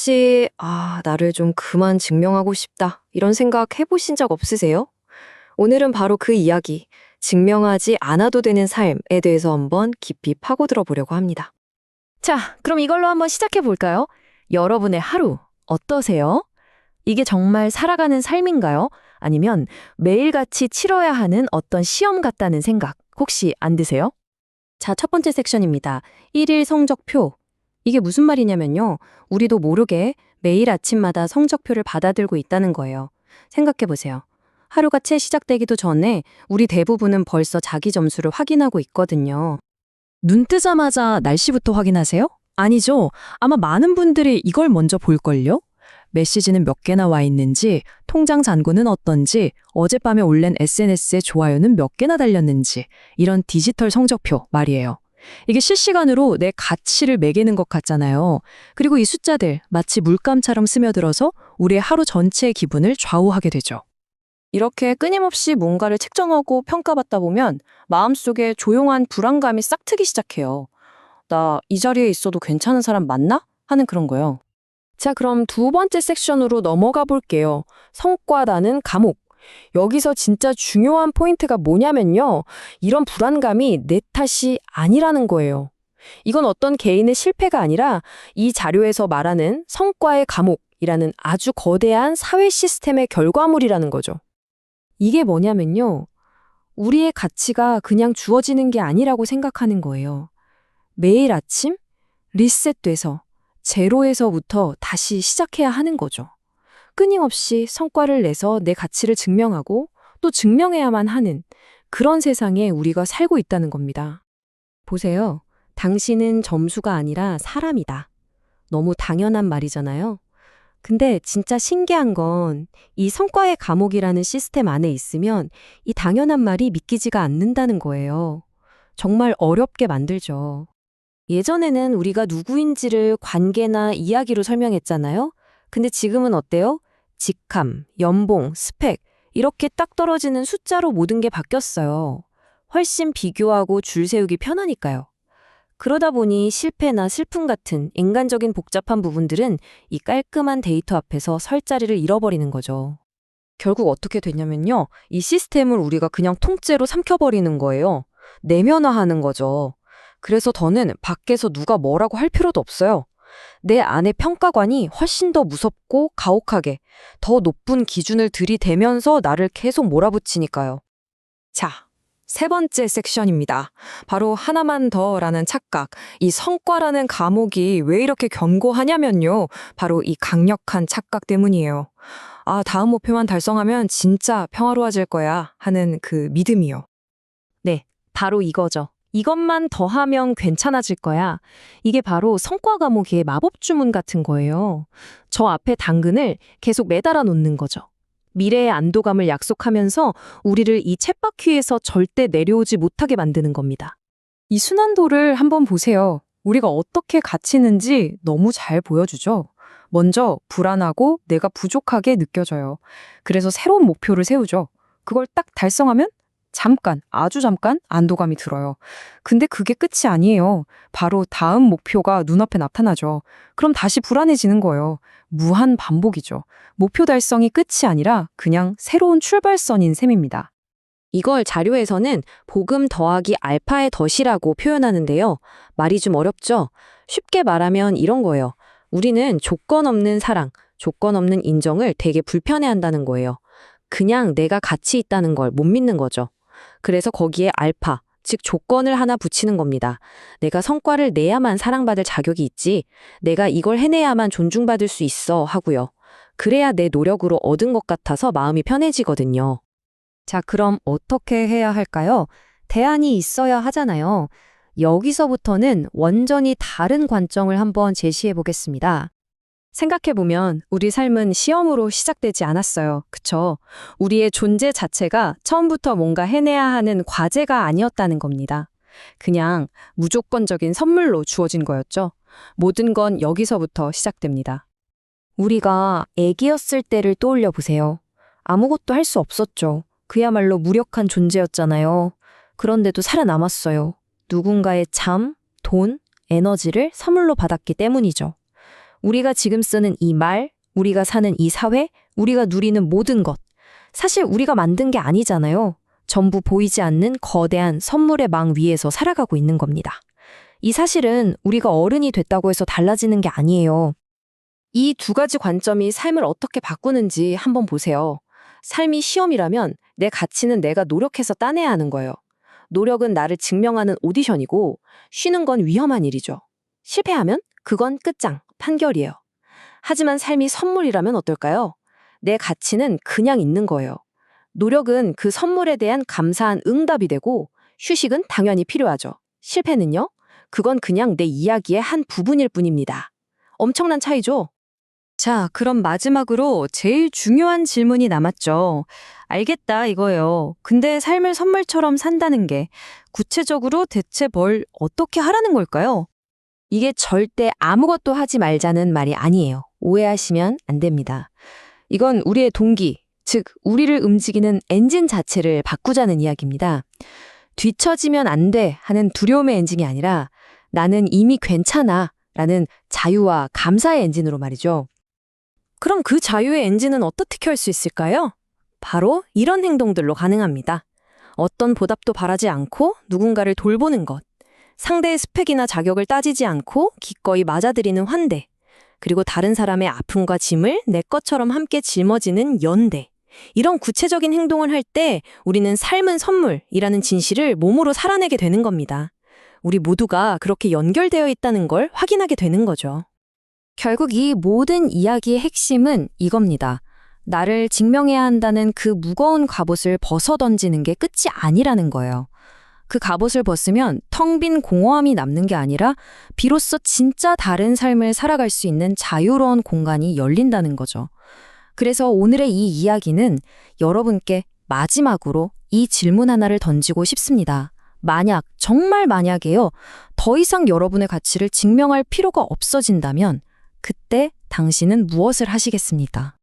혹시, 나를 좀 그만 증명하고 싶다. 이런 생각 해보신 적 없으세요? 오늘은 바로 그 이야기, 증명하지 않아도 되는 삶에 대해서 한번 깊이 파고들어 보려고 합니다. 자, 그럼 이걸로 한번 시작해 볼까요? 여러분의 하루 어떠세요? 이게 정말 살아가는 삶인가요? 아니면 매일같이 치러야 하는 어떤 시험 같다는 생각 혹시 안 드세요? 자, 첫 번째 섹션입니다. 1일 성적표. 이게 무슨 말이냐면요. 우리도 모르게 매일 아침마다 성적표를 받아들고 있다는 거예요. 생각해 보세요. 하루가 채 시작되기도 전에 우리 대부분은 벌써 자기 점수를 확인하고 있거든요. 눈 뜨자마자 날씨부터 확인하세요? 아니죠. 아마 많은 분들이 이걸 먼저 볼걸요? 메시지는 몇 개나 와 있는지, 통장 잔고는 어떤지, 어젯밤에 올린 SNS에 좋아요는 몇 개나 달렸는지, 이런 디지털 성적표 말이에요. 이게 실시간으로 내 가치를 매기는 것 같잖아요. 그리고 이 숫자들 마치 물감처럼 스며들어서 우리의 하루 전체의 기분을 좌우하게 되죠. 이렇게 끊임없이 뭔가를 측정하고 평가받다 보면 마음속에 조용한 불안감이 싹트기 시작해요. 나 이 자리에 있어도 괜찮은 사람 맞나? 하는 그런 거요. 자, 그럼 두 번째 섹션으로 넘어가 볼게요. 성과라는 감옥. 여기서 진짜 중요한 포인트가 뭐냐면요. 이런 불안감이 내 탓이 아니라는 거예요. 이건 어떤 개인의 실패가 아니라 이 자료에서 말하는 성과의 감옥이라는 아주 거대한 사회 시스템의 결과물이라는 거죠. 이게 뭐냐면요. 우리의 가치가 그냥 주어지는 게 아니라고 생각하는 거예요. 매일 아침 리셋돼서 제로에서부터 다시 시작해야 하는 거죠. 끊임없이 성과를 내서 내 가치를 증명하고 또 증명해야만 하는 그런 세상에 우리가 살고 있다는 겁니다. 보세요. 당신은 점수가 아니라 사람이다. 너무 당연한 말이잖아요. 근데 진짜 신기한 건 이 성과의 감옥이라는 시스템 안에 있으면 이 당연한 말이 믿기지가 않는다는 거예요. 정말 어렵게 만들죠. 예전에는 우리가 누구인지를 관계나 이야기로 설명했잖아요. 근데 지금은 어때요? 직함, 연봉, 스펙 이렇게 딱 떨어지는 숫자로 모든 게 바뀌었어요. 훨씬 비교하고 줄 세우기 편하니까요. 그러다 보니 실패나 슬픔 같은 인간적인 복잡한 부분들은 이 깔끔한 데이터 앞에서 설 자리를 잃어버리는 거죠. 결국 어떻게 되냐면요. 이 시스템을 우리가 그냥 통째로 삼켜버리는 거예요. 내면화하는 거죠. 그래서 더는 밖에서 누가 뭐라고 할 필요도 없어요. 내 안의 평가관이 훨씬 더 무섭고 가혹하게 더 높은 기준을 들이대면서 나를 계속 몰아붙이니까요. 자, 세 번째 섹션입니다. 바로 하나만 더라는 착각. 이 성과라는 감옥이 왜 이렇게 견고하냐면요. 바로 이 강력한 착각 때문이에요. 다음 목표만 달성하면 진짜 평화로워질 거야 하는 그 믿음이요. 네, 바로 이거죠. 이것만 더하면 괜찮아질 거야. 이게 바로 성과 감옥의 마법 주문 같은 거예요. 저 앞에 당근을 계속 매달아 놓는 거죠. 미래의 안도감을 약속하면서 우리를 이 쳇바퀴에서 절대 내려오지 못하게 만드는 겁니다. 이 순환도를 한번 보세요. 우리가 어떻게 갇히는지 너무 잘 보여주죠. 먼저 불안하고 내가 부족하게 느껴져요. 그래서 새로운 목표를 세우죠. 그걸 딱 달성하면 잠깐, 아주 잠깐 안도감이 들어요. 근데 그게 끝이 아니에요. 바로 다음 목표가 눈앞에 나타나죠. 그럼 다시 불안해지는 거예요. 무한 반복이죠. 목표 달성이 끝이 아니라 그냥 새로운 출발선인 셈입니다. 이걸 자료에서는 복음 더하기 알파의 덫이라고 표현하는데요. 말이 좀 어렵죠? 쉽게 말하면 이런 거예요. 우리는 조건 없는 사랑, 조건 없는 인정을 되게 불편해한다는 거예요. 그냥 내가 가치 있다는 걸 못 믿는 거죠. 그래서 거기에 알파, 즉 조건을 하나 붙이는 겁니다. 내가 성과를 내야만 사랑받을 자격이 있지, 내가 이걸 해내야만 존중받을 수 있어 하고요. 그래야 내 노력으로 얻은 것 같아서 마음이 편해지거든요. 자, 그럼 어떻게 해야 할까요? 대안이 있어야 하잖아요. 여기서부터는 완전히 다른 관점을 한번 제시해 보겠습니다. 생각해보면 우리 삶은 시험으로 시작되지 않았어요. 그쵸? 우리의 존재 자체가 처음부터 뭔가 해내야 하는 과제가 아니었다는 겁니다. 그냥 무조건적인 선물로 주어진 거였죠. 모든 건 여기서부터 시작됩니다. 우리가 애기였을 때를 떠올려 보세요. 아무것도 할 수 없었죠. 그야말로 무력한 존재였잖아요. 그런데도 살아남았어요. 누군가의 잠, 돈, 에너지를 선물로 받았기 때문이죠. 우리가 지금 쓰는 이 말, 우리가 사는 이 사회, 우리가 누리는 모든 것. 사실 우리가 만든 게 아니잖아요. 전부 보이지 않는 거대한 선물의 망 위에서 살아가고 있는 겁니다. 이 사실은 우리가 어른이 됐다고 해서 달라지는 게 아니에요. 이 두 가지 관점이 삶을 어떻게 바꾸는지 한번 보세요. 삶이 시험이라면 내 가치는 내가 노력해서 따내야 하는 거예요. 노력은 나를 증명하는 오디션이고 쉬는 건 위험한 일이죠. 실패하면 그건 끝장, 판결이에요. 하지만 삶이 선물이라면 어떨까요? 내 가치는 그냥 있는 거예요. 노력은 그 선물에 대한 감사한 응답이 되고 휴식은 당연히 필요하죠. 실패는요? 그건 그냥 내 이야기의 한 부분일 뿐입니다. 엄청난 차이죠? 자, 그럼 마지막으로 제일 중요한 질문이 남았죠. 알겠다 이거예요. 근데 삶을 선물처럼 산다는 게 구체적으로 대체 뭘 어떻게 하라는 걸까요? 이게 절대 아무것도 하지 말자는 말이 아니에요. 오해하시면 안 됩니다. 이건 우리의 동기, 즉 우리를 움직이는 엔진 자체를 바꾸자는 이야기입니다. 뒤처지면 안 돼 하는 두려움의 엔진이 아니라 나는 이미 괜찮아 라는 자유와 감사의 엔진으로 말이죠. 그럼 그 자유의 엔진은 어떻게 켤 수 있을까요? 바로 이런 행동들로 가능합니다. 어떤 보답도 바라지 않고 누군가를 돌보는 것, 상대의 스펙이나 자격을 따지지 않고 기꺼이 맞아들이는 환대, 그리고 다른 사람의 아픔과 짐을 내 것처럼 함께 짊어지는 연대. 이런 구체적인 행동을 할 때 우리는 삶은 선물이라는 진실을 몸으로 살아내게 되는 겁니다. 우리 모두가 그렇게 연결되어 있다는 걸 확인하게 되는 거죠. 결국 이 모든 이야기의 핵심은 이겁니다. 나를 증명해야 한다는 그 무거운 갑옷을 벗어던지는 게 끝이 아니라는 거예요. 그 갑옷을 벗으면 텅 빈 공허함이 남는 게 아니라 비로소 진짜 다른 삶을 살아갈 수 있는 자유로운 공간이 열린다는 거죠. 그래서 오늘의 이 이야기는 여러분께 마지막으로 이 질문 하나를 던지고 싶습니다. 만약, 정말 만약에요, 더 이상 여러분의 가치를 증명할 필요가 없어진다면 그때 당신은 무엇을 하시겠습니까?